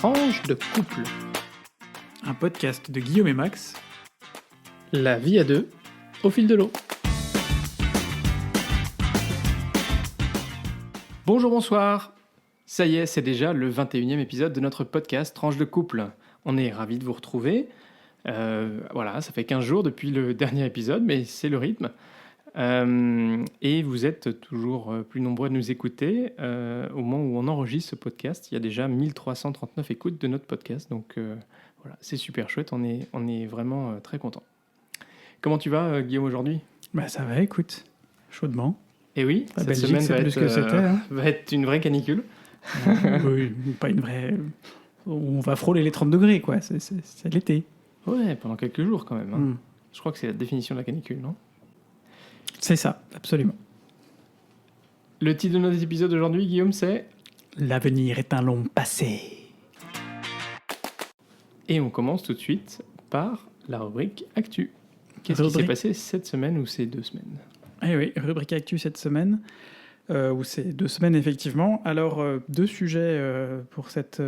Tranche de couple. Un podcast de Guillaume et Max. La vie à deux, au fil de l'eau. Bonjour, bonsoir. Ça y est, c'est déjà le 21e épisode de notre podcast Tranche de couple. On est ravis de vous retrouver. Voilà, ça fait 15 jours depuis le dernier épisode, mais c'est le rythme. Et vous êtes toujours plus nombreux à nous écouter. Au moment où on enregistre ce podcast, il y a déjà 1339 écoutes de notre podcast. Donc voilà, c'est super chouette, on est vraiment très contents. Comment tu vas, Guillaume, aujourd'hui ? Bah ça va, écoute, chaudement. Et oui, La cette Belgique, semaine c'est plus que c'était. Hein. va être une vraie canicule. Oui, pas une vraie... On va frôler les 30 degrés, quoi. C'est l'été. Ouais, pendant quelques jours quand même. Hein. Mm. Je crois que c'est la définition de la canicule, non ? C'est ça, absolument. Le titre de notre épisode aujourd'hui, Guillaume, c'est... L'avenir est un long passé. Et on commence tout de suite par la rubrique Actu. Qu'est-ce qui s'est passé cette semaine ou ces 2 semaines ? Eh oui, rubrique Actu cette semaine, ou ces 2 semaines effectivement. Alors, 2 sujets pour cette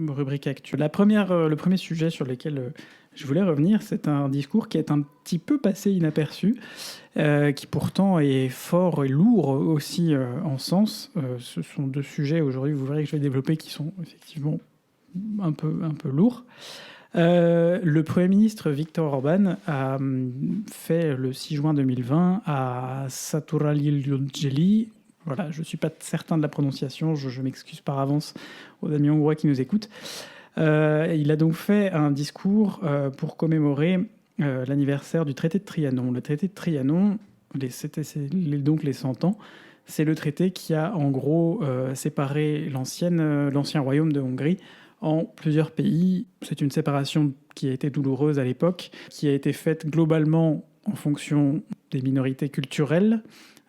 rubrique Actu. Le premier sujet sur lequel je voulais revenir, c'est un discours qui est un petit peu passé inaperçu, qui pourtant est fort et lourd aussi en sens. Ce sont 2 sujets aujourd'hui, vous verrez que je vais développer, qui sont effectivement un peu lourds. Le Premier ministre Viktor Orban a fait le 6 juin 2020 à Saturalilojeli. Voilà, je ne suis pas certain de la prononciation, je m'excuse par avance aux amis hongrois qui nous écoutent. Il a donc fait un discours pour commémorer l'anniversaire du traité de Trianon. Le traité de Trianon, c'était donc les 100 ans, c'est le traité qui a en gros séparé l'ancien royaume de Hongrie en plusieurs pays. C'est une séparation qui a été douloureuse à l'époque, qui a été faite globalement en fonction des minorités culturelles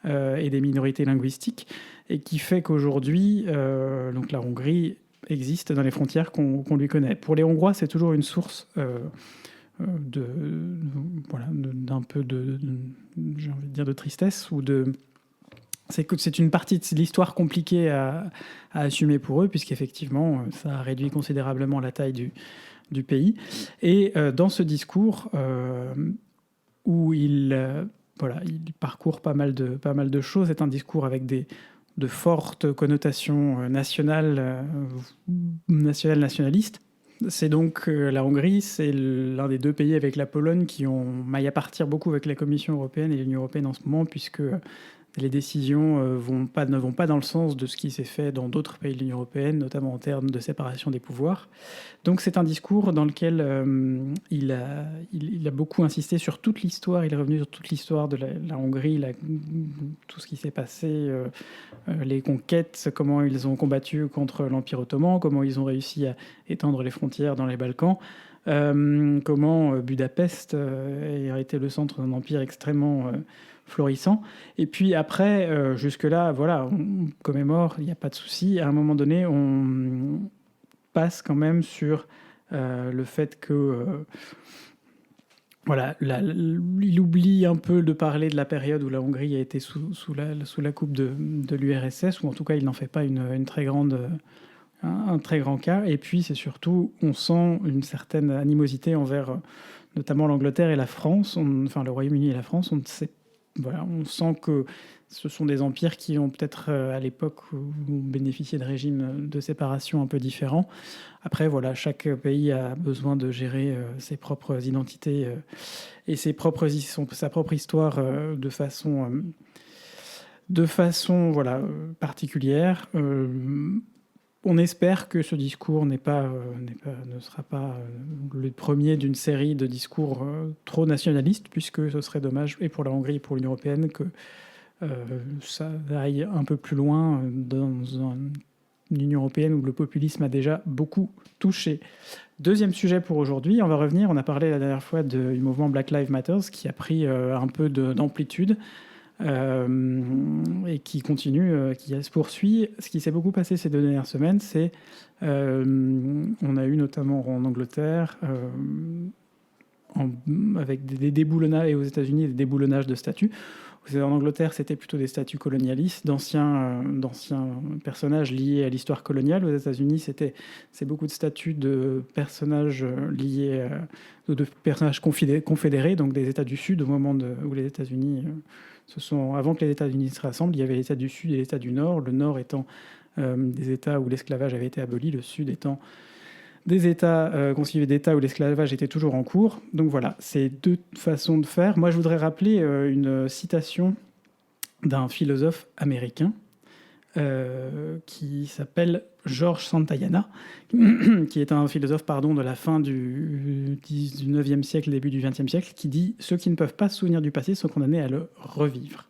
et des minorités linguistiques, et qui fait qu'aujourd'hui, donc la Hongrie existe dans les frontières qu'on lui connaît. Pour les Hongrois, c'est toujours une source d'un peu j'ai envie de dire de tristesse ou de... C'est une partie de l'histoire compliquée à assumer pour eux, puisqu'effectivement, ça a réduit considérablement la taille du pays. Et dans ce discours, où il parcourt pas mal de choses, c'est un discours avec de fortes connotations nationalistes. C'est donc la Hongrie, c'est l'un des 2 pays avec la Pologne qui ont maille à partir beaucoup avec la Commission européenne et l'Union européenne en ce moment, puisque les décisions ne vont pas dans le sens de ce qui s'est fait dans d'autres pays de l'Union européenne, notamment en termes de séparation des pouvoirs. Donc c'est un discours dans lequel il a beaucoup insisté sur toute l'histoire, il est revenu sur toute l'histoire de la Hongrie, tout ce qui s'est passé, les conquêtes, comment ils ont combattu contre l'Empire ottoman, comment ils ont réussi à étendre les frontières dans les Balkans, comment Budapest a été le centre d'un empire extrêmement... florissant. Et puis après, jusque-là, voilà, on commémore, il n'y a pas de souci. À un moment donné, on passe quand même sur le fait que... il oublie un peu de parler de la période où la Hongrie a été sous la coupe de l'URSS, ou en tout cas, il n'en fait pas un très grand cas. Et puis, c'est surtout, on sent une certaine animosité envers notamment l'Angleterre et la France, le Royaume-Uni et la France. On sent que ce sont des empires qui ont peut-être, à l'époque, bénéficié de régimes de séparation un peu différents. Après, voilà, chaque pays a besoin de gérer ses propres identités et sa propre histoire de façon particulière. On espère que ce discours ne sera pas le premier d'une série de discours trop nationalistes, puisque ce serait dommage, et pour la Hongrie et pour l'Union européenne, que ça aille un peu plus loin dans une Union européenne où le populisme a déjà beaucoup touché. Deuxième sujet pour aujourd'hui, on a parlé la dernière fois du mouvement Black Lives Matter, qui a pris un peu d'amplitude. Et qui continue, qui se poursuit. Ce qui s'est beaucoup passé ces 2 dernières semaines, c'est on a eu notamment en Angleterre, avec des déboulonnages, et aux États-Unis, des déboulonnages de statues. En Angleterre, c'était plutôt des statuts colonialistes, d'anciens personnages liés à l'histoire coloniale. Aux États-Unis, c'est beaucoup de statuts de personnages liés, de personnages confédérés, donc des États du Sud, au moment où les États-Unis avant que les États-Unis se rassemblent, il y avait l'État du Sud et l'État du Nord, le Nord étant des États où l'esclavage avait été aboli, le Sud étant des États constitués d'États où l'esclavage était toujours en cours. Donc voilà, c'est deux façons de faire. Moi, je voudrais rappeler une citation d'un philosophe américain qui s'appelle George Santayana, qui est un philosophe de la fin du 19e siècle, début du 20e siècle, qui dit « Ceux qui ne peuvent pas se souvenir du passé sont condamnés à le revivre ».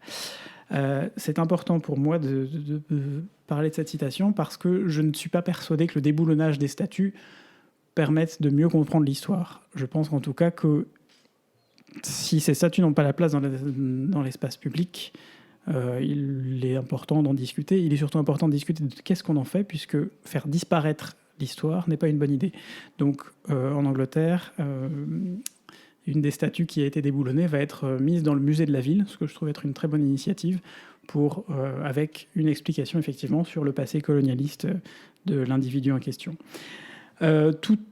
C'est important pour moi de parler de cette citation parce que je ne suis pas persuadé que le déboulonnage des statuts permette de mieux comprendre l'histoire. Je pense en tout cas que si ces statuts n'ont pas la place dans l'espace public, il est important d'en discuter. Il est surtout important de discuter de qu'est-ce qu'on en fait, puisque faire disparaître l'histoire n'est pas une bonne idée. Donc en Angleterre, une des statues qui a été déboulonnée va être mise dans le musée de la ville, ce que je trouve être une très bonne initiative, avec une explication effectivement sur le passé colonialiste de l'individu en question.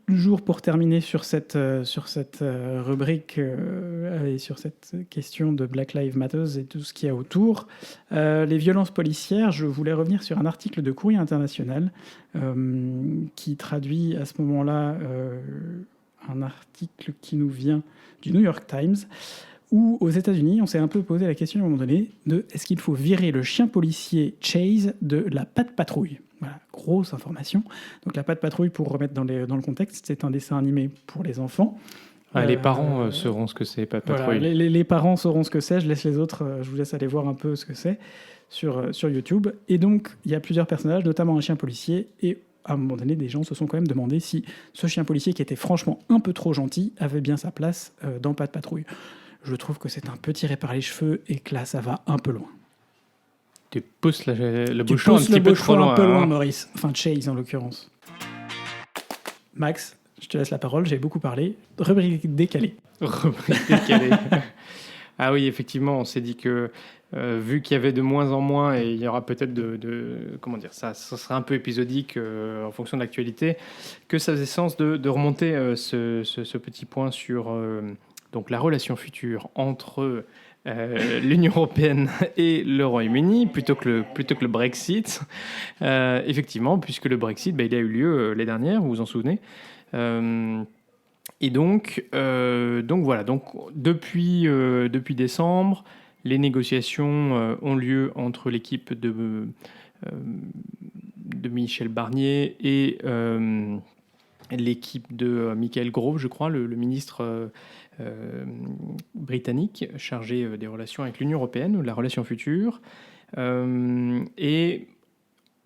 Toujours pour terminer sur cette rubrique et sur cette question de Black Lives Matter et tout ce qu'il y a autour, les violences policières, je voulais revenir sur un article de Courrier International qui traduit à ce moment-là un article qui nous vient du New York Times, où aux États-Unis, on s'est un peu posé la question à un moment donné de est-ce qu'il faut virer le chien policier Chase de la Patte Patrouille. Voilà, grosse information. Donc la Patte Patrouille, pour remettre dans le contexte, c'est un dessin animé pour les enfants. Les parents sauront ce que c'est, Patte Patrouille. Voilà, les parents sauront ce que c'est. Je laisse les autres, je vous laisse aller voir un peu ce que c'est sur YouTube. Et donc, il y a plusieurs personnages, notamment un chien policier. Et à un moment donné, des gens se sont quand même demandé si ce chien policier, qui était franchement un peu trop gentil, avait bien sa place dans Patte Patrouille. Je trouve que c'est un peu tiré par les cheveux et que là, ça va un peu loin. Tu pousses le bouchon un petit peu trop loin. Un peu loin, Maurice. Enfin, Chase, en l'occurrence. Max, je te laisse la parole, j'ai beaucoup parlé. Rubrique décalée. Rubrique décalée. Ah oui, effectivement, on s'est dit que vu qu'il y avait de moins en moins, et il y aura peut-être comment dire, ça serait un peu épisodique en fonction de l'actualité, que ça faisait sens de remonter ce petit point sur donc la relation future entre l'Union européenne et le Royaume-Uni plutôt que le Brexit. Effectivement, puisque le Brexit, il a eu lieu l'année dernière, vous vous en souvenez. Et donc voilà. Donc depuis décembre, les négociations ont lieu entre l'équipe de Michel Barnier et l'équipe de Michael Gove, je crois, le ministre britannique chargé des relations avec l'Union européenne ou de la relation future. Et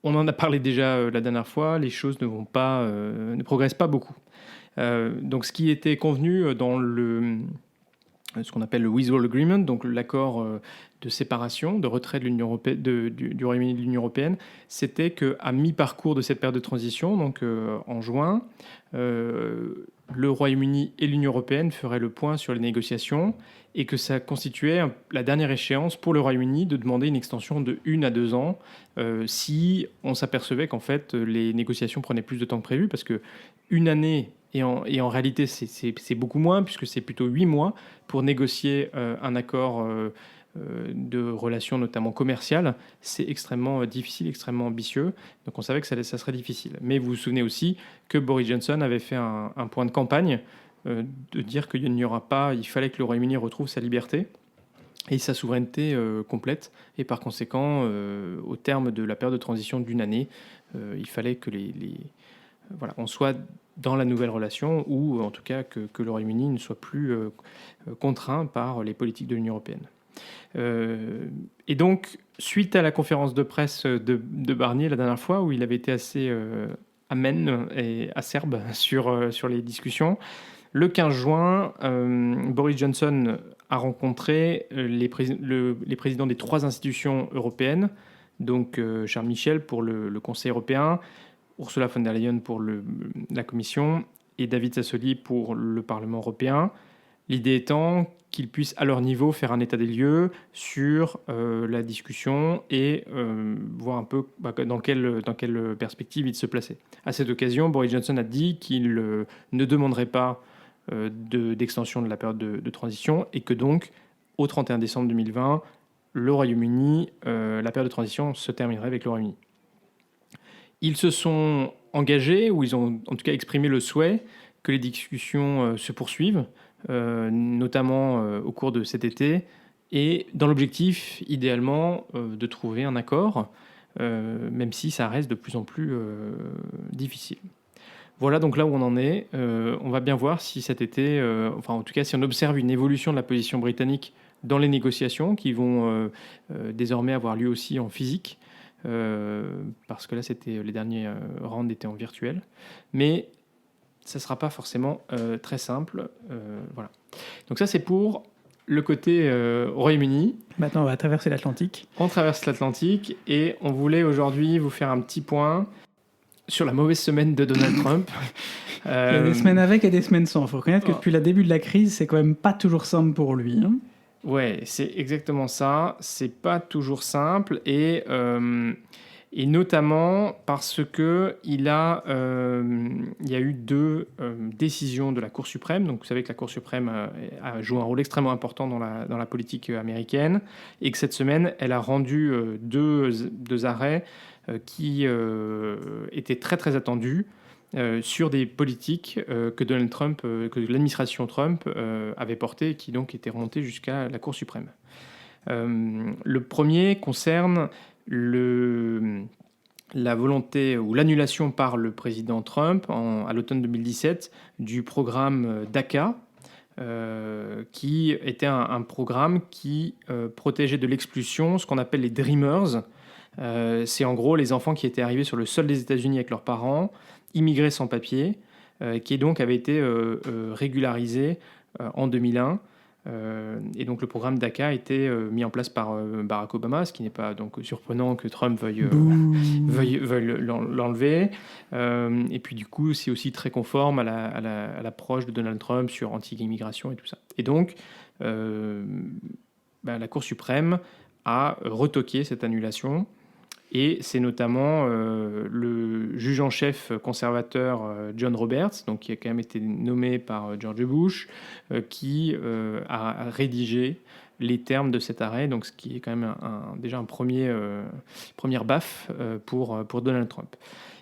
on en a parlé déjà la dernière fois, les choses ne progressent pas beaucoup. Donc ce qui était convenu dans ce qu'on appelle le Withdrawal Agreement, donc l'accord de séparation, de retrait de l'Union européenne, du Royaume-Uni de l'Union européenne, c'était qu'à mi-parcours de cette période de transition, donc en juin, le Royaume-Uni et l'Union européenne feraient le point sur les négociations et que ça constituait la dernière échéance pour le Royaume-Uni de demander une extension de 1 à 2 ans si on s'apercevait qu'en fait les négociations prenaient plus de temps que prévu, parce que une année, et en réalité c'est beaucoup moins puisque c'est plutôt 8 mois pour négocier un accord de relations notamment commerciales, c'est extrêmement difficile, extrêmement ambitieux. Donc on savait que ça serait difficile. Mais vous vous souvenez aussi que Boris Johnson avait fait un point de campagne de dire il fallait que le Royaume-Uni retrouve sa liberté et sa souveraineté complète. Et par conséquent, au terme de la période de transition d'une année, il fallait que on soit dans la nouvelle relation, ou en tout cas que le Royaume-Uni ne soit plus contraint par les politiques de l'Union européenne. Et donc, suite à la conférence de presse de Barnier la dernière fois, où il avait été assez amène et acerbe sur les discussions, le 15 juin, Boris Johnson a rencontré les présidents des 3 institutions européennes, donc Charles Michel pour le Conseil européen, Ursula von der Leyen pour la Commission et David Sassoli pour le Parlement européen. L'idée étant qu'ils puissent à leur niveau faire un état des lieux sur la discussion et voir un peu dans quelle perspective il se plaçait. À cette occasion, Boris Johnson a dit qu'il ne demanderait pas d'extension de la période de transition et que donc, au 31 décembre 2020, le Royaume-Uni, la période de transition se terminerait avec le Royaume-Uni. Ils se sont engagés, ou ils ont en tout cas exprimé le souhait que les discussions se poursuivent, notamment au cours de cet été, et dans l'objectif, idéalement, de trouver un accord, même si ça reste de plus en plus difficile. Voilà donc là où on en est. On va bien voir si cet été, enfin en tout cas si on observe une évolution de la position britannique dans les négociations qui vont désormais avoir lieu aussi en physique, parce que là les derniers rounds étaient en virtuel. Mais ça ne sera pas forcément très simple. Voilà. Donc ça, c'est pour le côté Royaume-Uni. Maintenant, on va traverser l'Atlantique. On traverse l'Atlantique et on voulait aujourd'hui vous faire un petit point sur la mauvaise semaine de Donald Trump. Il y a des semaines avec et des semaines sans. Il faut reconnaître que depuis le début de la crise, c'est quand même pas toujours simple pour lui. Hein. Ouais, c'est exactement ça. C'est pas toujours simple et notamment parce que il y a eu deux décisions de la Cour suprême. Donc, vous savez que la Cour suprême a joué un rôle extrêmement important dans la politique américaine et que cette semaine, elle a rendu deux arrêts qui étaient très très attendus sur des politiques que Donald Trump, que l'administration Trump avait portées et qui donc étaient remontées jusqu'à la Cour suprême. Le premier concerne la volonté ou l'annulation par le président Trump à l'automne 2017 du programme DACA, qui était un programme qui protégeait de l'expulsion ce qu'on appelle les Dreamers. C'est en gros les enfants qui étaient arrivés sur le sol des États-Unis avec leurs parents, immigrés sans papier, qui donc avaient été régularisés en 2001. Et donc le programme DACA a été mis en place par Barack Obama, ce qui n'est pas donc surprenant que Trump veuille l'enlever. Et puis du coup, c'est aussi très conforme à l'approche de Donald Trump sur anti-immigration et tout ça. Et donc, la Cour suprême a retoqué cette annulation. Et c'est notamment le juge en chef conservateur John Roberts, donc qui a quand même été nommé par George Bush, qui a rédigé les termes de cet arrêt, donc ce qui est quand même déjà un première baffe pour Donald Trump.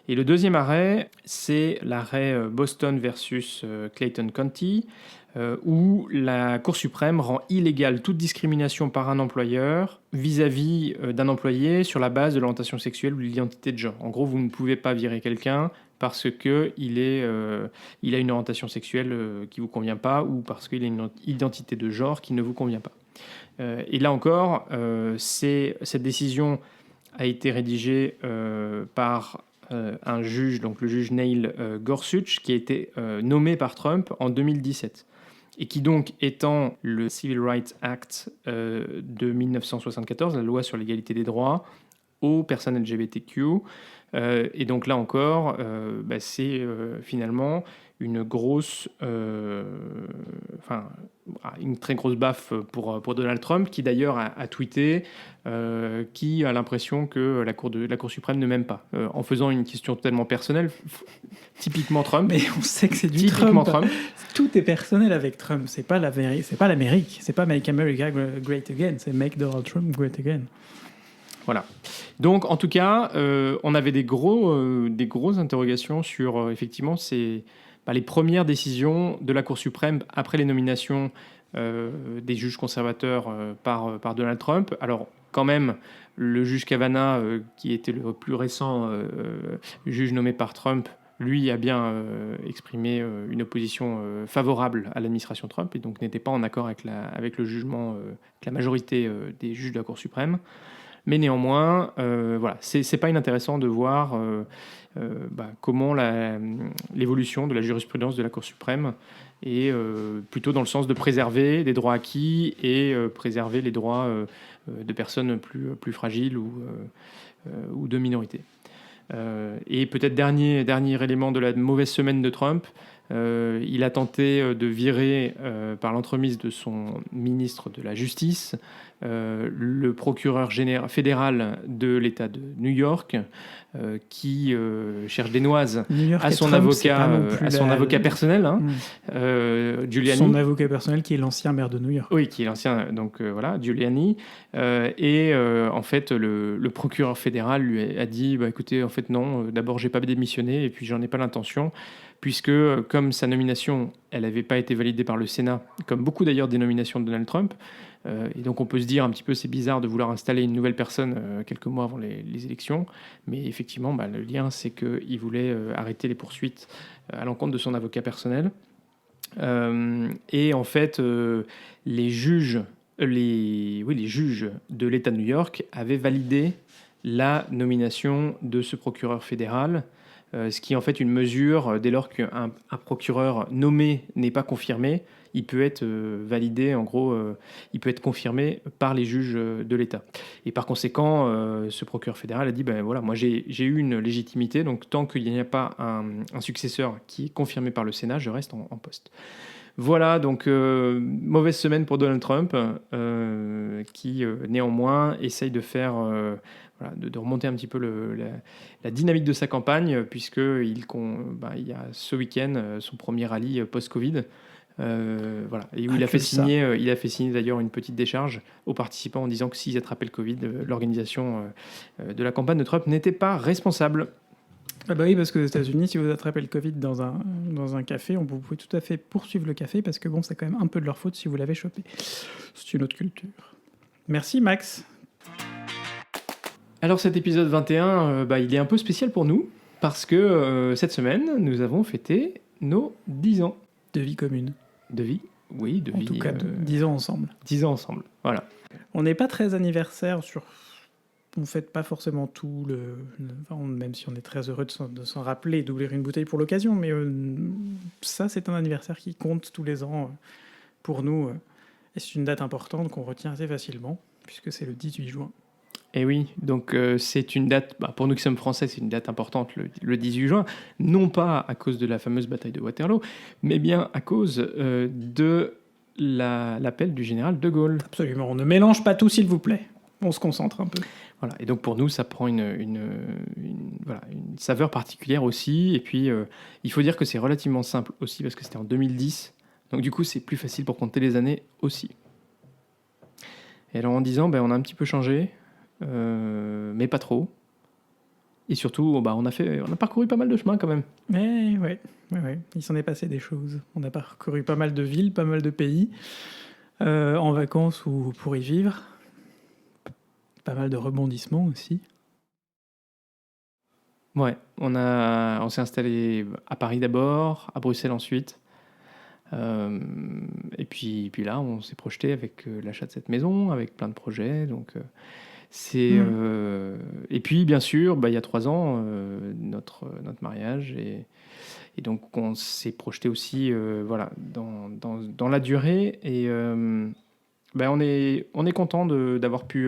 Et le deuxième arrêt, c'est l'arrêt Boston versus Clayton County, où la Cour suprême rend illégale toute discrimination par un employeur vis-à-vis d'un employé sur la base de l'orientation sexuelle ou de l'identité de genre. En gros, vous ne pouvez pas virer quelqu'un parce qu'il a une orientation sexuelle qui ne vous convient pas ou parce qu'il a une identité de genre qui ne vous convient pas. Et là encore, cette décision a été rédigée par un juge, donc le juge Neil Gorsuch, qui a été nommé par Trump en 2017. Et qui donc étend le Civil Rights Act de 1974, la loi sur l'égalité des droits, aux personnes LGBTQ. Et donc là encore, c'est finalement une très grosse baffe pour Donald Trump, qui d'ailleurs a tweeté, qui a l'impression que la Cour suprême ne m'aime pas, en faisant une question totalement personnelle, typiquement Trump. Mais on sait que c'est du Trump. Tout est personnel avec Trump. C'est pas l'Amérique. C'est pas Make America Great Again. C'est Make Donald Trump Great Again. Voilà. Donc, en tout cas, on avait des grosses interrogations sur, effectivement, les premières décisions de la Cour suprême après les nominations des juges conservateurs par Donald Trump. Alors, quand même, le juge Kavanaugh, qui était le plus récent juge nommé par Trump, lui a bien exprimé une opposition favorable à l'administration Trump et donc n'était pas en accord avec le jugement que la majorité des juges de la Cour suprême. Mais néanmoins, c'est pas inintéressant de voir comment l'évolution de la jurisprudence de la Cour suprême est plutôt dans le sens de préserver des droits acquis et préserver les droits de personnes plus fragiles ou de minorités. Et peut-être dernier élément de la mauvaise semaine de Trump, Il a tenté de virer, par l'entremise de son ministre de la Justice, le procureur fédéral de l'État de New York, qui cherche des noises à son avocat personnel, hein, Giuliani. Son avocat personnel qui est l'ancien maire de New York. Oui, qui est l'ancien, donc voilà, Giuliani. En fait, le procureur fédéral lui a dit, écoutez, en fait non, d'abord j'ai pas démissionné et puis j'en ai pas l'intention, puisque comme sa nomination, elle n'avait pas été validée par le Sénat, comme beaucoup d'ailleurs des nominations de Donald Trump, et donc on peut se dire un petit peu c'est bizarre de vouloir installer une nouvelle personne quelques mois avant les élections, mais effectivement le lien c'est qu'il voulait arrêter les poursuites à l'encontre de son avocat personnel. Et en fait les juges de l'État de New York avaient validé la nomination de ce procureur fédéral, ce qui est en fait une mesure, dès lors qu'un procureur nommé n'est pas confirmé, il peut être validé, en gros, il peut être confirmé par les juges de l'État. Et par conséquent, ce procureur fédéral a dit, voilà, moi j'ai eu une légitimité, donc tant qu'il n'y a pas un successeur qui est confirmé par le Sénat, je reste en poste. Voilà, donc mauvaise semaine pour Donald Trump, qui néanmoins essaye de faire, de remonter un petit peu la dynamique de sa campagne, puisqu'il y a ce week-end son premier rallye post-Covid, et où il a fait signer d'ailleurs une petite décharge aux participants en disant que s'ils attrapaient le Covid, l'organisation de la campagne de Trump n'était pas responsable. Ah bah oui, parce qu'aux États-Unis, si vous attrapez le Covid dans un café, vous pouvez tout à fait poursuivre le café, parce que bon, c'est quand même un peu de leur faute si vous l'avez chopé. C'est une autre culture. Merci Max. Alors cet épisode 21, il est un peu spécial pour nous, parce que cette semaine, nous avons fêté nos 10 ans. De vie commune. De vie, oui, de vie. En tout cas, 10 ans ensemble. 10 ans ensemble, voilà. On n'est pas très anniversaire on ne fête pas forcément tout, même si on est très heureux de s'en rappeler, d'ouvrir une bouteille pour l'occasion, mais ça, c'est un anniversaire qui compte tous les ans pour nous. Et c'est une date importante qu'on retient assez facilement, puisque c'est le 18 juin. Et oui, donc c'est une date, pour nous qui sommes français, c'est une date importante, le 18 juin, non pas à cause de la fameuse bataille de Waterloo, mais bien à cause de l'appel du général de Gaulle. Absolument, on ne mélange pas tout, s'il vous plaît. On se concentre un peu. Voilà, et donc pour nous, ça prend une saveur particulière aussi. Et puis, il faut dire que c'est relativement simple aussi, parce que c'était en 2010. Donc du coup, c'est plus facile pour compter les années aussi. Et alors en 10 ans, on a un petit peu changé, mais pas trop. Et surtout, on a parcouru pas mal de chemin quand même. Mais ouais, il s'en est passé des choses. On a parcouru pas mal de villes, pas mal de pays, en vacances ou pour y vivre. Pas mal de rebondissements aussi. Ouais, on s'est installé à Paris d'abord, à Bruxelles ensuite. Et puis là, on s'est projeté avec l'achat de cette maison, avec plein de projets. Donc, et puis, bien sûr, il y a 3 ans, notre mariage. Et donc, on s'est projeté aussi dans la durée. Et on est content d'avoir pu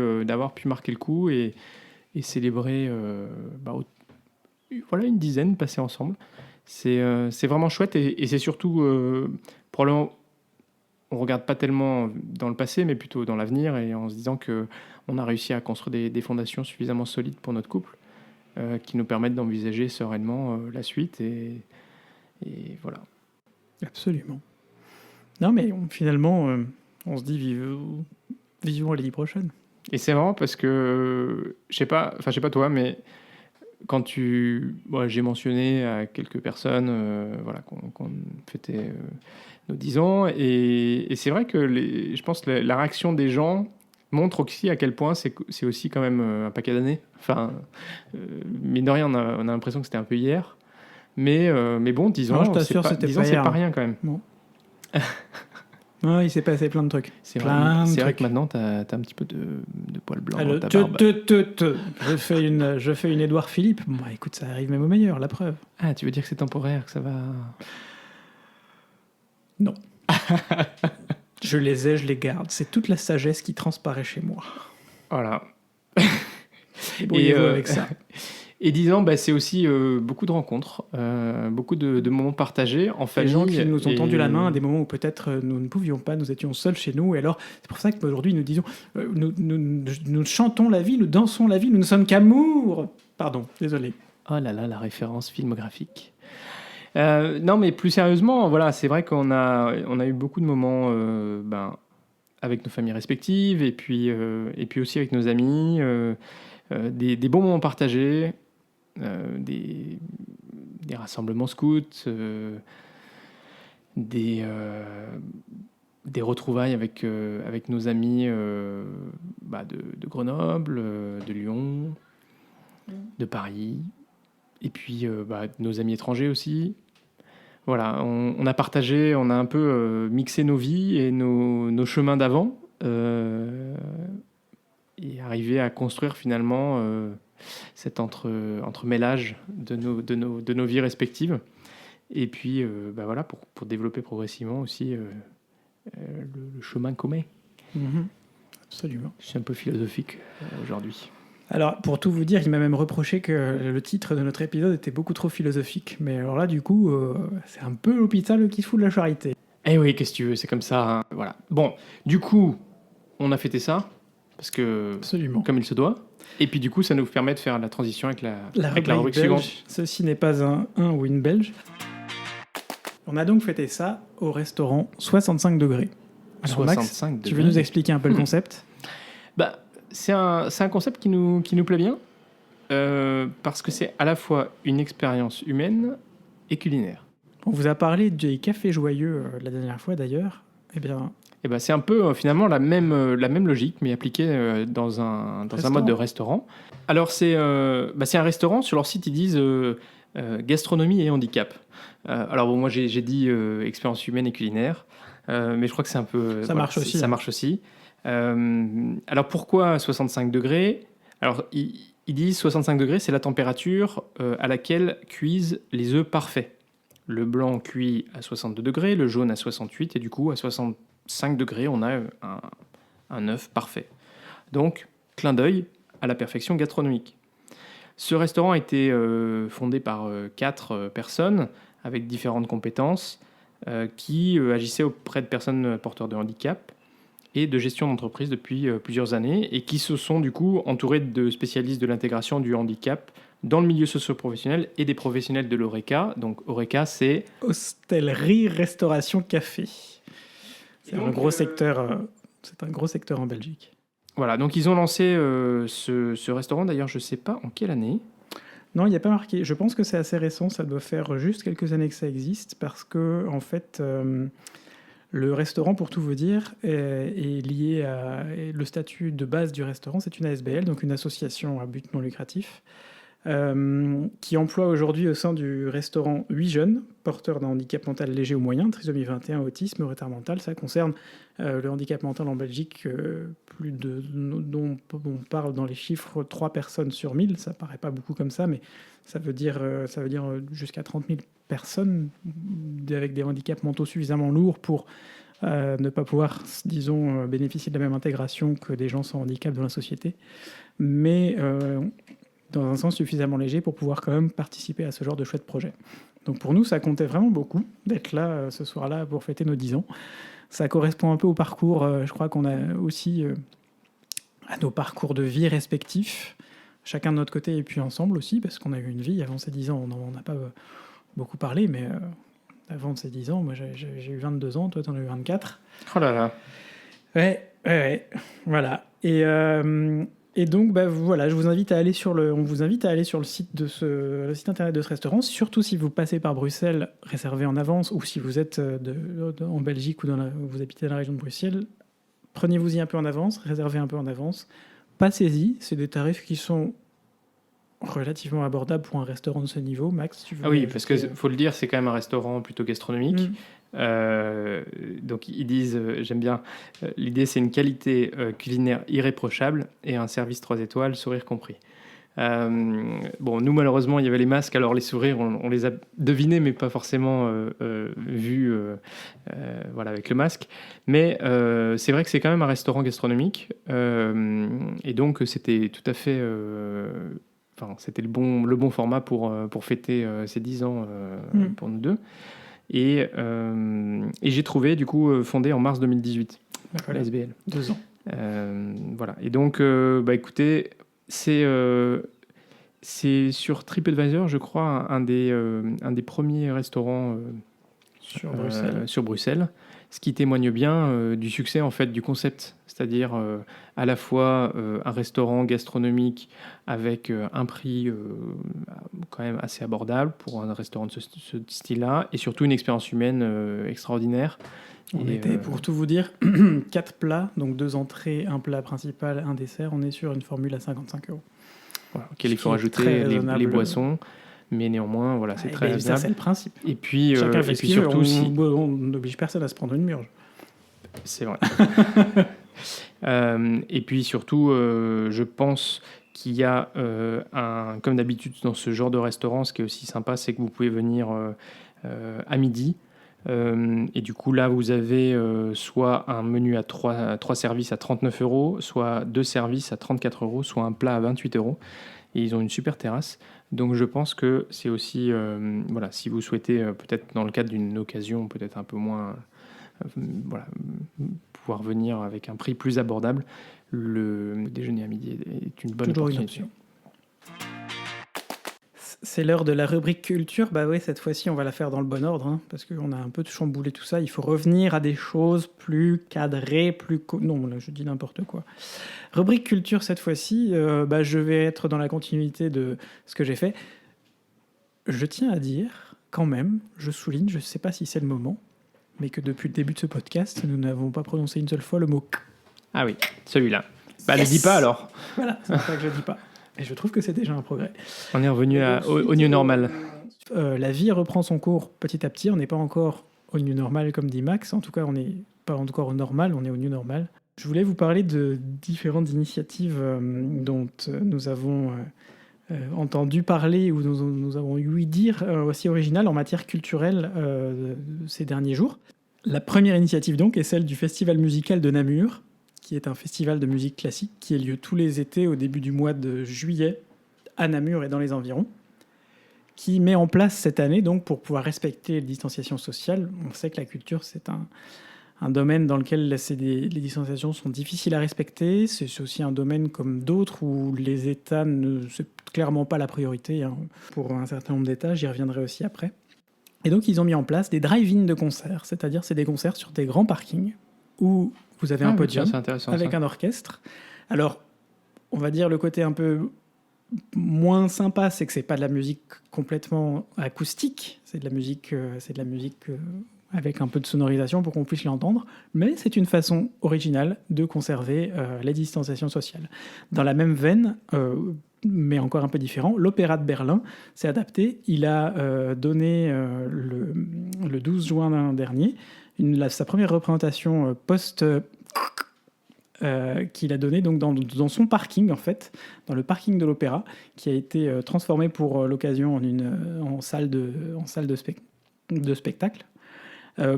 marquer le coup et célébrer une dizaine passée ensemble. C'est vraiment chouette et c'est surtout probablement on regarde pas tellement dans le passé mais plutôt dans l'avenir et en se disant que on a réussi à construire des fondations suffisamment solides pour notre couple qui nous permettent d'envisager sereinement la suite et voilà. Absolument. Non mais finalement on se dit vivons l'année prochaine. Et c'est marrant parce que je sais pas toi mais quand j'ai mentionné à quelques personnes qu'on fêtait nos 10 ans et c'est vrai que je pense que la réaction des gens montre aussi à quel point c'est aussi quand même un paquet d'années. Enfin, mine de rien, on a l'impression que c'était un peu hier. Mais bon, 10 ans, c'est pas rien quand même. Bon. Non, il s'est passé plein de trucs. C'est vrai que maintenant, t'as un petit peu de poil blanc dans ta barbe. Je fais une Édouard Philippe. Bon, écoute, ça arrive même au meilleur, la preuve. Ah, tu veux dire que c'est temporaire, que ça va... Non. Je les ai, je les garde. C'est toute la sagesse qui transparaît chez moi. Voilà. Et avec ça. Et 10 ans, c'est aussi beaucoup de rencontres, beaucoup de moments partagés en Les famille. gens qui nous ont et- tendu la main à des moments où peut-être nous ne pouvions pas, nous étions seuls chez nous. Et alors, c'est pour ça qu'aujourd'hui, nous disons, nous chantons la vie, nous dansons la vie, nous ne sommes qu'amour. Pardon, désolé. Oh là là, la référence filmographique. Non, mais plus sérieusement, voilà, c'est vrai qu'on a eu beaucoup de moments avec nos familles respectives et puis aussi avec nos amis, des bons moments partagés, des rassemblements scouts, des retrouvailles avec nos amis de Grenoble, de Lyon, de Paris, et puis nos amis étrangers aussi. Voilà, on a partagé, on a un peu mixé nos vies et nos chemins d'avant, et arrivé à construire finalement cet entremêlage de nos vies respectives. Et puis, voilà, pour développer progressivement aussi le chemin commun. Mhm. Absolument. Je suis un peu philosophique aujourd'hui. Alors, pour tout vous dire, il m'a même reproché que le titre de notre épisode était beaucoup trop philosophique. Mais alors là, du coup, c'est un peu l'hôpital qui se fout de la charité. Eh oui, qu'est-ce que tu veux, c'est comme ça. Hein. Voilà. Bon, du coup, on a fêté ça, parce que Absolument. comme il se doit. Et puis du coup, ça nous permet de faire la transition avec la rubrique belge, suivante. Ceci n'est pas un ou une belge. On a donc fêté ça au restaurant 65 degrés. Alors, Max, 65 degrés. tu veux nous expliquer un peu le concept ? C'est un concept qui nous plaît bien, parce que c'est à la fois une expérience humaine et culinaire. On vous a parlé des cafés joyeux la dernière fois d'ailleurs. Eh bien, Et c'est un peu finalement la même logique, mais appliquée dans un mode de restaurant. Alors c'est un restaurant, sur leur site ils disent gastronomie et handicap. Alors bon, moi j'ai dit expérience humaine et culinaire, mais je crois que c'est un peu... Ça marche aussi. Ça marche aussi. Alors pourquoi 65 degrés ? Alors ils disent 65 degrés, c'est la température à laquelle cuisent les œufs parfaits. Le blanc cuit à 62 degrés, le jaune à 68, et du coup à 65 degrés, on a un œuf parfait. Donc, clin d'œil à la perfection gastronomique. Ce restaurant a été fondé par 4 personnes avec différentes compétences qui agissaient auprès de personnes porteurs de handicap et de gestion d'entreprise depuis plusieurs années, et qui se sont du coup entourés de spécialistes de l'intégration du handicap dans le milieu socio-professionnel et des professionnels de l'ORECA. Donc ORECA, c'est... Hostellerie, restauration, café. C'est donc, un gros secteur. C'est un gros secteur en Belgique. Voilà, donc ils ont lancé ce restaurant, d'ailleurs je ne sais pas en quelle année. Non, il n'y a pas marqué. Je pense que c'est assez récent, ça doit faire juste quelques années que ça existe, parce que en fait, le restaurant, pour tout vous dire, est lié à... Le statut de base du restaurant, c'est une ASBL, donc une association à but non lucratif, qui emploie aujourd'hui au sein du restaurant 8 jeunes porteurs d'un handicap mental léger ou moyen, trisomie 21, autisme, retard mental. Ça concerne le handicap mental en Belgique, dont on parle dans les chiffres 3 personnes sur 1000. Ça paraît pas beaucoup comme ça, mais ça veut dire jusqu'à 30 000 personnes avec des handicaps mentaux suffisamment lourds pour ne pas pouvoir, disons, bénéficier de la même intégration que des gens sans handicap dans la société. Mais dans un sens suffisamment léger pour pouvoir quand même participer à ce genre de chouette projet. Donc pour nous, ça comptait vraiment beaucoup d'être là ce soir-là pour fêter nos 10 ans. Ça correspond un peu au parcours, je crois qu'on a aussi à nos parcours de vie respectifs, chacun de notre côté et puis ensemble aussi, parce qu'on a eu une vie avant ces 10 ans. On n'en a pas beaucoup parlé, mais avant ces 10 ans, moi j'ai eu 22 ans, toi t'en as eu 24. Oh là là. Ouais, voilà. Et donc, voilà, on vous invite à aller sur le site le site internet de ce restaurant. Surtout si vous passez par Bruxelles, réservez en avance, ou si vous êtes en Belgique ou vous habitez dans la région de Bruxelles, prenez-vous-y un peu en avance, réservez un peu en avance. Passez-y, c'est des tarifs qui sont relativement abordables pour un restaurant de ce niveau. Max, tu veux... Ah oui, parce que faut le dire, c'est quand même un restaurant plutôt gastronomique. Donc ils disent, j'aime bien, l'idée c'est une qualité culinaire irréprochable et un service 3 étoiles, sourire compris. Bon, nous malheureusement il y avait les masques, alors les sourires on les a devinés mais pas forcément vus voilà, avec le masque. Mais c'est vrai que c'est quand même un restaurant gastronomique, et donc c'était tout à fait... c'était le bon format pour fêter ces 10 ans pour nous deux. Et j'ai trouvé, du coup, fondé en mars 2018, Voilà. la SBL. 2 ans. Voilà. Et donc, écoutez, c'est sur TripAdvisor, je crois, un des premiers restaurants sur Bruxelles, ce qui témoigne bien du succès en fait du concept, c'est-à-dire à la fois un restaurant gastronomique avec un prix quand même assez abordable pour un restaurant de ce style-là, et surtout une expérience humaine extraordinaire. On était, pour tout vous dire, 4 plats, donc 2 entrées, un plat principal, un dessert. On est sur une formule à 55 €. Voilà, auquel il faut rajouter les boissons, mais néanmoins, voilà, c'est très ça, c'est le principe. Et puis, Chacun fait ce qu'il veut. On n'oblige personne à se prendre une murge. C'est vrai. Et puis surtout, je pense qu'il y a, comme d'habitude dans ce genre de restaurant, ce qui est aussi sympa, c'est que vous pouvez venir à midi. Et du coup, là, vous avez soit un menu à 3 services à 39 €, soit 2 services à 34 €, soit un plat à 28 €. Et ils ont une super terrasse. Donc, je pense que c'est aussi, voilà, si vous souhaitez, peut-être dans le cadre d'une occasion, peut-être un peu moins, voilà, pouvoir venir avec un prix plus abordable, le déjeuner à midi est une bonne opportunité. C'est l'heure de la rubrique culture. Bah oui, cette fois-ci, on va la faire dans le bon ordre, parce qu'on a un peu chamboulé tout ça. Il faut revenir à des choses plus cadrées, non, là, je dis n'importe quoi. Rubrique culture, cette fois-ci, je vais être dans la continuité de ce que j'ai fait. Je tiens à dire, quand même, je souligne, je ne sais pas si c'est le moment, mais que depuis le début de ce podcast, nous n'avons pas prononcé une seule fois le mot « k ». Ah oui, celui-là. Bah, yes. Ne dis pas alors. Voilà, c'est pour ça que je ne dis pas. Et je trouve que c'est déjà un progrès. On est revenu au new normal. La vie reprend son cours petit à petit. On n'est pas encore au new normal comme dit Max. En tout cas, on n'est pas encore au normal, on est au new normal. Je voulais vous parler de différentes initiatives dont nous avons entendu parler ou nous avons ouï dire aussi originales en matière culturelle ces derniers jours. La première initiative donc est celle du Festival musical de Namur, qui est un festival de musique classique qui a lieu tous les étés au début du mois de juillet à Namur et dans les environs, qui met en place cette année, donc pour pouvoir respecter les distanciations sociales. On sait que la culture, c'est un domaine dans lequel les distanciations sont difficiles à respecter. C'est aussi un domaine comme d'autres où les États c'est clairement pas la priorité pour un certain nombre d'États. J'y reviendrai aussi après. Et donc, ils ont mis en place des drive-in de concerts, c'est-à-dire c'est des concerts sur des grands parkings où vous avez un podium avec un orchestre. Alors, on va dire le côté un peu moins sympa, c'est que c'est pas de la musique complètement acoustique, c'est de la musique avec un peu de sonorisation pour qu'on puisse l'entendre, mais c'est une façon originale de conserver les distanciations sociales. Dans la même veine, mais encore un peu différent, l'Opéra de Berlin s'est adapté. Il a donné le 12 juin dernier sa première représentation qu'il a donnée donc dans son parking, en fait, dans le parking de l'Opéra, qui a été transformé pour l'occasion en salle de spectacle.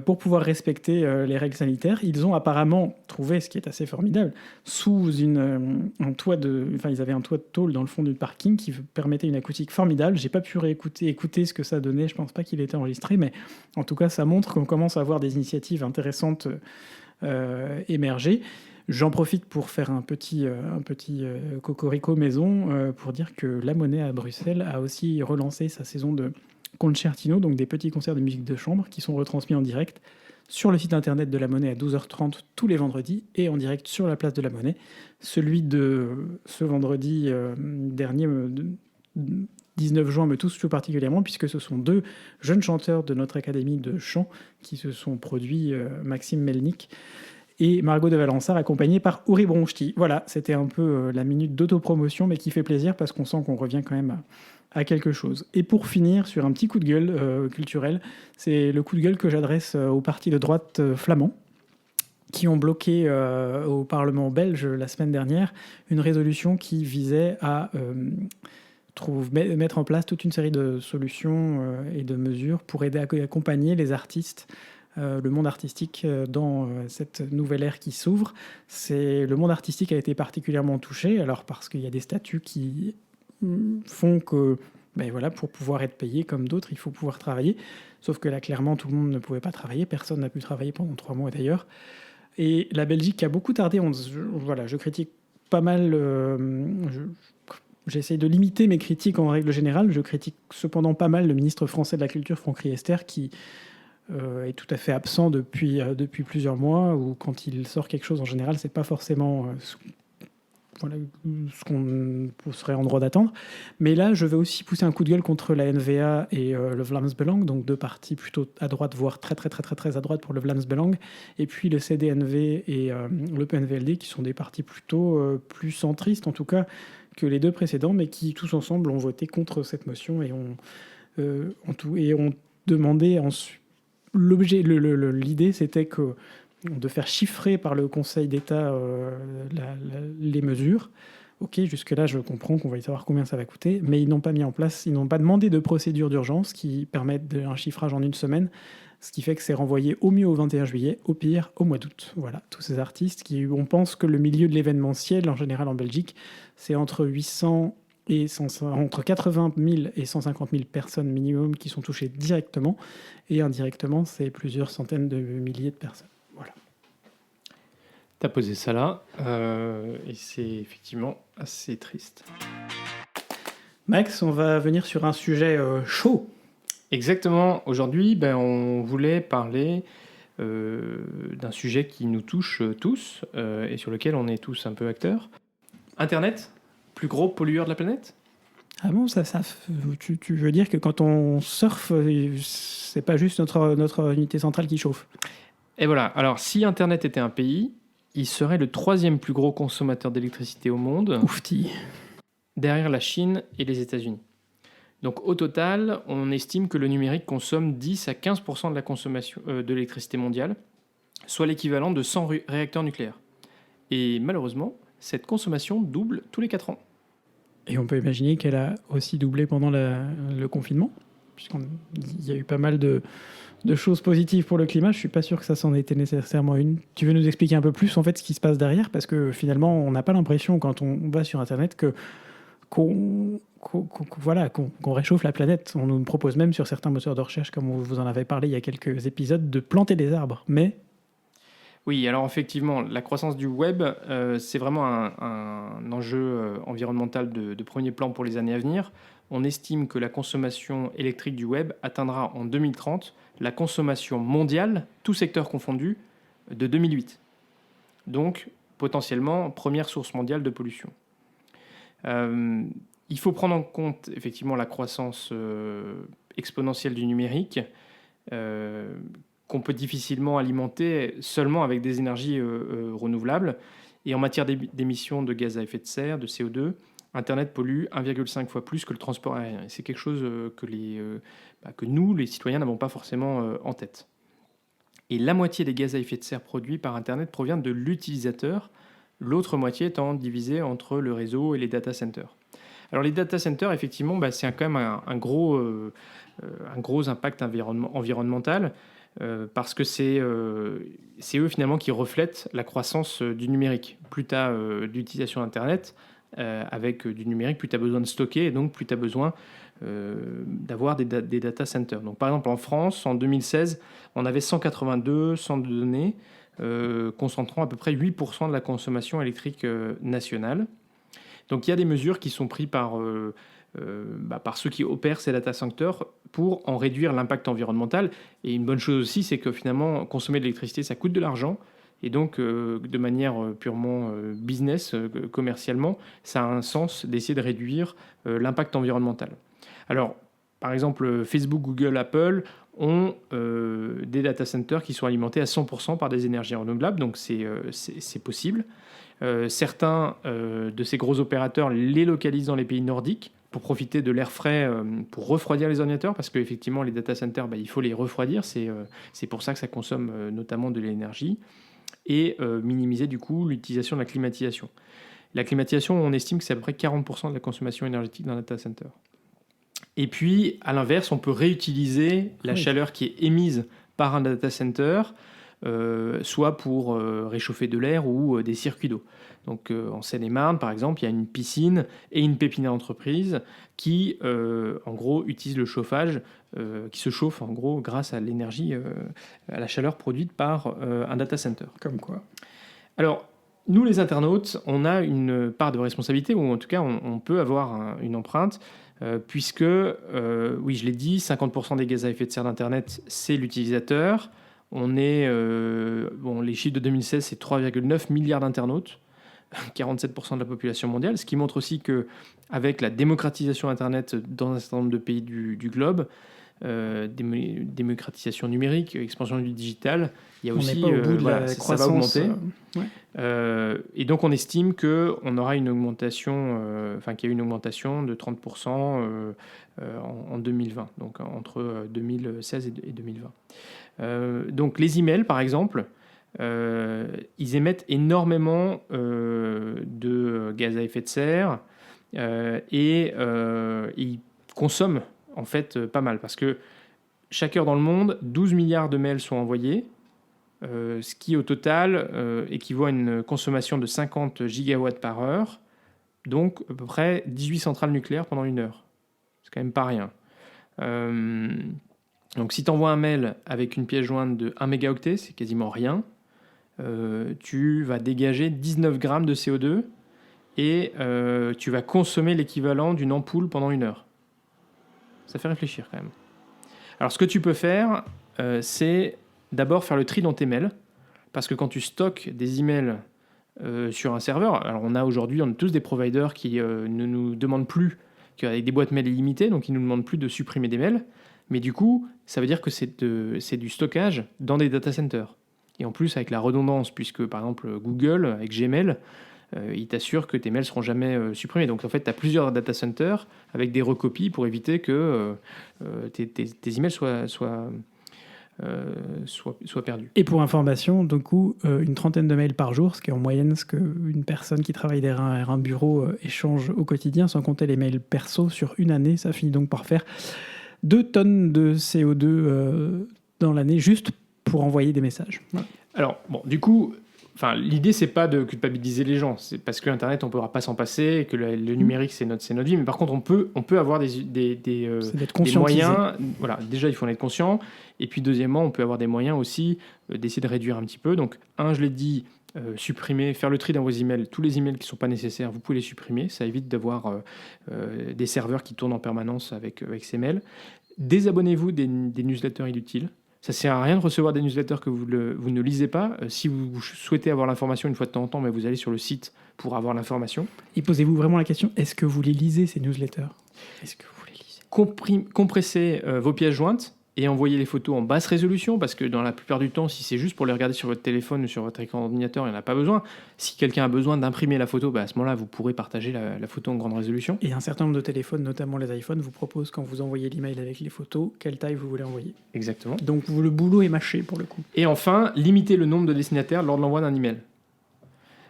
Pour pouvoir respecter les règles sanitaires, ils ont apparemment trouvé, ce qui est assez formidable, sous un toit ils avaient un toit de tôle dans le fond du parking qui permettait une acoustique formidable. J'ai pas pu écouter ce que ça donnait, je pense pas qu'il était enregistré, mais en tout cas ça montre qu'on commence à avoir des initiatives intéressantes émerger. J'en profite pour faire un petit cocorico maison pour dire que La Monnaie à Bruxelles a aussi relancé sa saison de concertino, donc des petits concerts de musique de chambre qui sont retransmis en direct sur le site internet de La Monnaie à 12h30 tous les vendredis et en direct sur la place de La Monnaie. Celui de ce vendredi dernier, 19 juin, me touche tout particulièrement puisque ce sont 2 jeunes chanteurs de notre académie de chant qui se sont produits, Maxime Melnik et Margot de Valençard, accompagnée par Uri Bronchti. Voilà, c'était un peu la minute d'autopromotion, mais qui fait plaisir parce qu'on sent qu'on revient quand même à quelque chose. Et pour finir, sur un petit coup de gueule culturel, c'est le coup de gueule que j'adresse aux partis de droite flamands qui ont bloqué au Parlement belge la semaine dernière une résolution qui visait à mettre en place toute une série de solutions et de mesures pour aider à accompagner les artistes, le monde artistique dans cette nouvelle ère qui s'ouvre. Le monde artistique a été particulièrement touché, alors parce qu'il y a des statuts qui font que voilà, pour pouvoir être payé comme d'autres, il faut pouvoir travailler. Sauf que là, clairement, tout le monde ne pouvait pas travailler. Personne n'a pu travailler pendant 3 mois d'ailleurs. Et la Belgique a beaucoup tardé. Je critique pas mal. J'essaie de limiter mes critiques en règle générale. Je critique cependant pas mal le ministre français de la Culture, Franck Riester, qui est tout à fait absent depuis plusieurs mois, ou quand il sort quelque chose, en général, c'est pas forcément ce qu'on serait en droit d'attendre. Mais là, je vais aussi pousser un coup de gueule contre la NVA et le Vlaams Belang, donc deux partis plutôt à droite, voire très très très très très à droite pour le Vlaams Belang, et puis le CDNV et le PNVLD, qui sont des partis plutôt plus centristes, en tout cas, que les deux précédents, mais qui tous ensemble ont voté contre cette motion et ont demandé ensuite. L'idée, c'était de faire chiffrer par le Conseil d'État les mesures. Ok, jusque-là, je comprends qu'on va y savoir combien ça va coûter, mais ils n'ont pas mis en place, ils n'ont pas demandé de procédure d'urgence qui permettent un chiffrage en une semaine, ce qui fait que c'est renvoyé au mieux au 21 juillet, au pire au mois d'août. Voilà, tous ces artistes on pense que le milieu de l'événementiel, en général en Belgique, c'est entre 80 000 et 150 000 personnes minimum qui sont touchées directement, et indirectement, c'est plusieurs centaines de milliers de personnes. Voilà. T'as posé ça là, et c'est effectivement assez triste. Max, on va venir sur un sujet chaud. Exactement. Aujourd'hui, on voulait parler d'un sujet qui nous touche tous, et sur lequel on est tous un peu acteurs. Internet, plus gros pollueur de la planète ? Ah bon, tu veux dire que quand on surfe, c'est pas juste notre unité centrale qui chauffe? Et voilà. Alors, si Internet était un pays, il serait le 3e plus gros consommateur d'électricité au monde, Oufti. derrière la Chine et les États-Unis. Donc, au total, on estime que le numérique consomme 10 à 15% de la consommation de l'électricité mondiale, soit l'équivalent de 100 réacteurs nucléaires. Et malheureusement, cette consommation double tous les 4 ans. Et on peut imaginer qu'elle a aussi doublé pendant le confinement, puisqu'il y a eu pas mal de choses positives pour le climat. Je ne suis pas sûr que ça s'en était nécessairement une. Tu veux nous expliquer un peu plus en fait ce qui se passe derrière? Parce que finalement, on n'a pas l'impression quand on va sur Internet qu'on réchauffe la planète. On nous propose même sur certains moteurs de recherche, comme vous en avez parlé il y a quelques épisodes, de planter des arbres. Mais... Oui, alors effectivement, la croissance du web, c'est vraiment un enjeu environnemental de premier plan pour les années à venir. On estime que la consommation électrique du web atteindra en 2030 la consommation mondiale, tous secteurs confondus, de 2008. Donc, potentiellement, première source mondiale de pollution. Il faut prendre en compte effectivement la croissance exponentielle du numérique, qu'on peut difficilement alimenter seulement avec des énergies renouvelables. Et en matière d'émissions de gaz à effet de serre, de CO2, Internet pollue 1,5 fois plus que le transport aérien. Et c'est quelque chose que nous, les citoyens, n'avons pas forcément en tête. Et la moitié des gaz à effet de serre produits par Internet provient de l'utilisateur, l'autre moitié étant divisée entre le réseau et les data centers. Alors les data centers, effectivement, c'est quand même un gros impact environnemental, parce que c'est eux finalement qui reflètent la croissance du numérique. Plus tu as d'utilisation d'Internet avec du numérique, plus tu as besoin de stocker, et donc plus tu as besoin d'avoir des data centers. Donc, par exemple, en France, en 2016, on avait 182 centres de données concentrant à peu près 8% de la consommation électrique nationale. Donc il y a des mesures qui sont prises par ceux qui opèrent ces data centers pour en réduire l'impact environnemental. Et une bonne chose aussi, c'est que finalement, consommer de l'électricité, ça coûte de l'argent. Et donc, de manière purement business, commercialement, ça a un sens d'essayer de réduire l'impact environnemental. Alors, par exemple, Facebook, Google, Apple ont des data centers qui sont alimentés à 100% par des énergies renouvelables, donc c'est possible. Certains de ces gros opérateurs les localisent dans les pays nordiques pour profiter de l'air frais, pour refroidir les ordinateurs, parce qu'effectivement, les data centers, il faut les refroidir, c'est pour ça que ça consomme notamment de l'énergie, et minimiser du coup l'utilisation de la climatisation. La climatisation, on estime que c'est à peu près 40% de la consommation énergétique d'un data center. Et puis, à l'inverse, on peut réutiliser la chaleur qui est émise par un data center soit pour réchauffer de l'air ou des circuits d'eau. Donc en Seine-et-Marne, par exemple, il y a une piscine et une pépinière entreprise qui, en gros, utilise le chauffage, qui se chauffe en gros grâce à l'énergie, à la chaleur produite par un data center. Comme quoi. Alors, nous les internautes, on a une part de responsabilité, ou en tout cas, on peut avoir une empreinte, puisque, oui, je l'ai dit, 50% des gaz à effet de serre d'Internet, c'est l'utilisateur. On est, les chiffres de 2016, c'est 3,9 milliards d'internautes, 47% de la population mondiale, ce qui montre aussi qu'avec la démocratisation Internet dans un certain nombre de pays du globe, démocratisation numérique, expansion du digital, il y a aussi, on n'est pas au bout de la ça va croissance. augmenter. Et donc on estime qu'on aura une augmentation, qu'il y a une augmentation de 30% en 2020, donc entre 2016 et 2020. Donc les emails, par exemple, ils émettent énormément de gaz à effet de serre et ils consomment en fait pas mal, parce que chaque heure dans le monde, 12 milliards de mails sont envoyés, ce qui au total équivaut à une consommation de 50 gigawatts par heure, donc à peu près 18 centrales nucléaires pendant une heure. C'est quand même pas rien. Donc si tu envoies un mail avec une pièce jointe de 1 mégaoctet, c'est quasiment rien. Tu vas dégager 19 grammes de CO2 et tu vas consommer l'équivalent d'une ampoule pendant une heure. Ça fait réfléchir quand même. Alors ce que tu peux faire, c'est d'abord faire le tri dans tes mails, parce que quand tu stockes des emails sur un serveur, alors on a tous des providers qui ne nous demandent plus, avec des boîtes mail illimitées, donc ils ne nous demandent plus de supprimer des mails, mais du coup, ça veut dire que c'est du stockage dans des data centers. Et en plus, avec la redondance, puisque par exemple Google, avec Gmail, il t'assure que tes mails ne seront jamais supprimés. Donc en fait, tu as plusieurs data centers avec des recopies pour éviter que tes emails soient perdus. Et pour information, du coup, une trentaine de mails par jour, ce qui est en moyenne ce qu'une personne qui travaille derrière un bureau échange au quotidien, sans compter les mails perso sur une année, ça finit donc par faire 2 tonnes de CO2 dans l'année, juste pour envoyer des messages. Voilà. Alors, bon, du coup, l'idée, c'est pas de culpabiliser les gens. C'est parce que Internet, on ne pourra pas s'en passer, et que le numérique, c'est notre vie. Mais par contre, on peut avoir des moyens. Voilà, déjà, il faut en être conscient. Et puis, deuxièmement, on peut avoir des moyens aussi d'essayer de réduire un petit peu. Donc, je l'ai dit, supprimer, faire le tri dans vos emails. Tous les emails qui ne sont pas nécessaires, vous pouvez les supprimer. Ça évite d'avoir des serveurs qui tournent en permanence avec ces mails. Désabonnez-vous des newsletters inutiles. Ça ne sert à rien de recevoir des newsletters que vous ne lisez pas. Si vous souhaitez avoir l'information une fois de temps en temps, mais vous allez sur le site pour avoir l'information. Et posez-vous vraiment la question, est-ce que vous les lisez, ces newsletters ? Est-ce que vous les lisez ? Compressez vos pièces jointes et envoyez les photos en basse résolution, parce que dans la plupart du temps, si c'est juste pour les regarder sur votre téléphone ou sur votre écran d'ordinateur, il n'y en a pas besoin. Si quelqu'un a besoin d'imprimer la photo, à ce moment-là, vous pourrez partager la photo en grande résolution. Et un certain nombre de téléphones, notamment les iPhones, vous proposent, quand vous envoyez l'email avec les photos, quelle taille vous voulez envoyer. Exactement. Donc le boulot est mâché pour le coup. Et enfin, limitez le nombre de destinataires lors de l'envoi d'un email.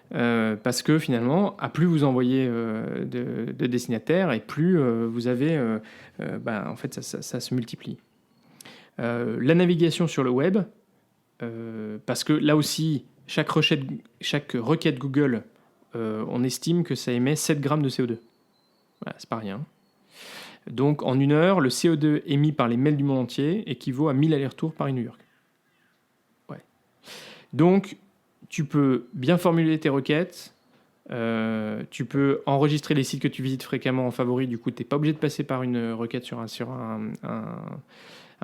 Parce que finalement, à plus vous envoyez de destinataires, et plus vous avez... en fait, ça se multiplie. La navigation sur le web, parce que là aussi, chaque requête Google, on estime que ça émet 7 grammes de CO2. Voilà, c'est pas rien. Donc en une heure, le CO2 émis par les mails du monde entier équivaut à 1000 allers-retours Paris-New York. Ouais. Donc tu peux bien formuler tes requêtes, tu peux enregistrer les sites que tu visites fréquemment en favori, du coup tu n'es pas obligé de passer par une requête sur un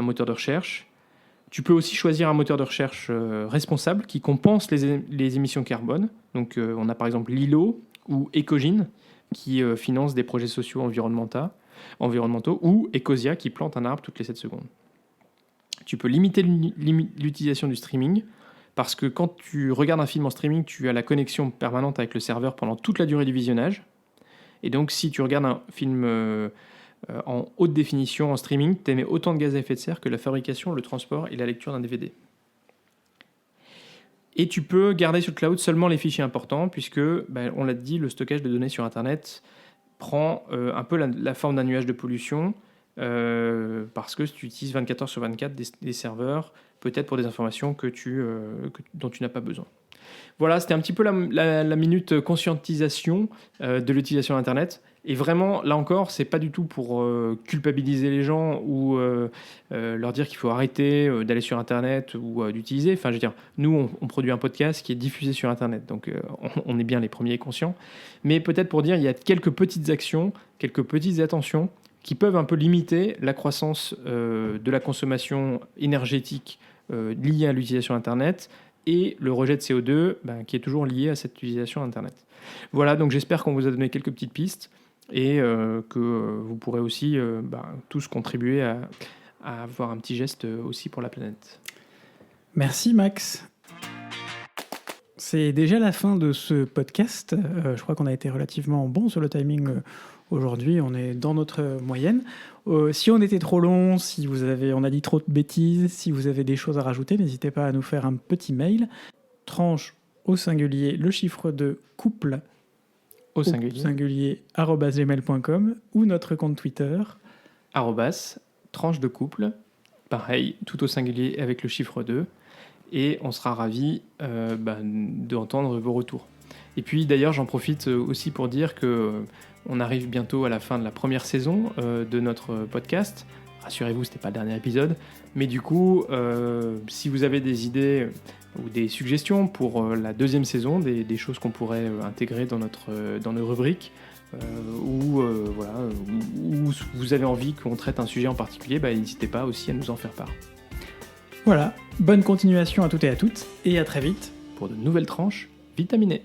moteur de recherche. Tu peux aussi choisir un moteur de recherche responsable qui compense les émissions carbone. Donc on a par exemple Lilo ou Ecogine qui finance des projets sociaux environnementaux, ou Ecosia qui plante un arbre toutes les 7 secondes. Tu peux limiter l'utilisation du streaming, parce que quand tu regardes un film en streaming, tu as la connexion permanente avec le serveur pendant toute la durée du visionnage. Et donc si tu regardes un film en haute définition en streaming, tu émets autant de gaz à effet de serre que la fabrication, le transport et la lecture d'un DVD. Et tu peux garder sur le cloud seulement les fichiers importants, puisque, on l'a dit, le stockage de données sur Internet prend un peu la forme d'un nuage de pollution. parce que tu utilises 24 heures sur 24 des serveurs, peut-être pour des informations dont tu n'as pas besoin. Voilà, c'était un petit peu la minute conscientisation de l'utilisation d'Internet. Et vraiment, là encore, c'est pas du tout pour culpabiliser les gens ou leur dire qu'il faut arrêter d'aller sur Internet ou d'utiliser. Enfin, je veux dire, nous, on produit un podcast qui est diffusé sur Internet, donc on est bien les premiers conscients. Mais peut-être pour dire, il y a quelques petites actions, quelques petites attentions qui peuvent un peu limiter la croissance de la consommation énergétique liée à l'utilisation d'Internet et le rejet de CO2 qui est toujours lié à cette utilisation d'Internet. Voilà, donc j'espère qu'on vous a donné quelques petites pistes et que vous pourrez aussi tous contribuer à avoir un petit geste aussi pour la planète. Merci Max. C'est déjà la fin de ce podcast. Je crois qu'on a été relativement bon sur le timing aujourd'hui. On est dans notre moyenne. Si on était trop long, si on a dit trop de bêtises, si vous avez des choses à rajouter, n'hésitez pas à nous faire un petit mail. Tranche au singulier, le chiffre de couple au singulier @gmail.com ou notre compte Twitter @tranche de couple, pareil, tout au singulier avec le chiffre 2, et on sera ravis d'entendre vos retours. Et puis d'ailleurs, j'en profite aussi pour dire que on arrive bientôt à la fin de la première saison de notre podcast. Rassurez-vous, c'était pas le dernier épisode, mais du coup, si vous avez des idées ou des suggestions pour la deuxième saison, des choses qu'on pourrait intégrer dans nos rubriques, ou vous avez envie qu'on traite un sujet en particulier, n'hésitez pas aussi à nous en faire part. Voilà, bonne continuation à toutes et à toutes, et à très vite pour de nouvelles tranches vitaminées.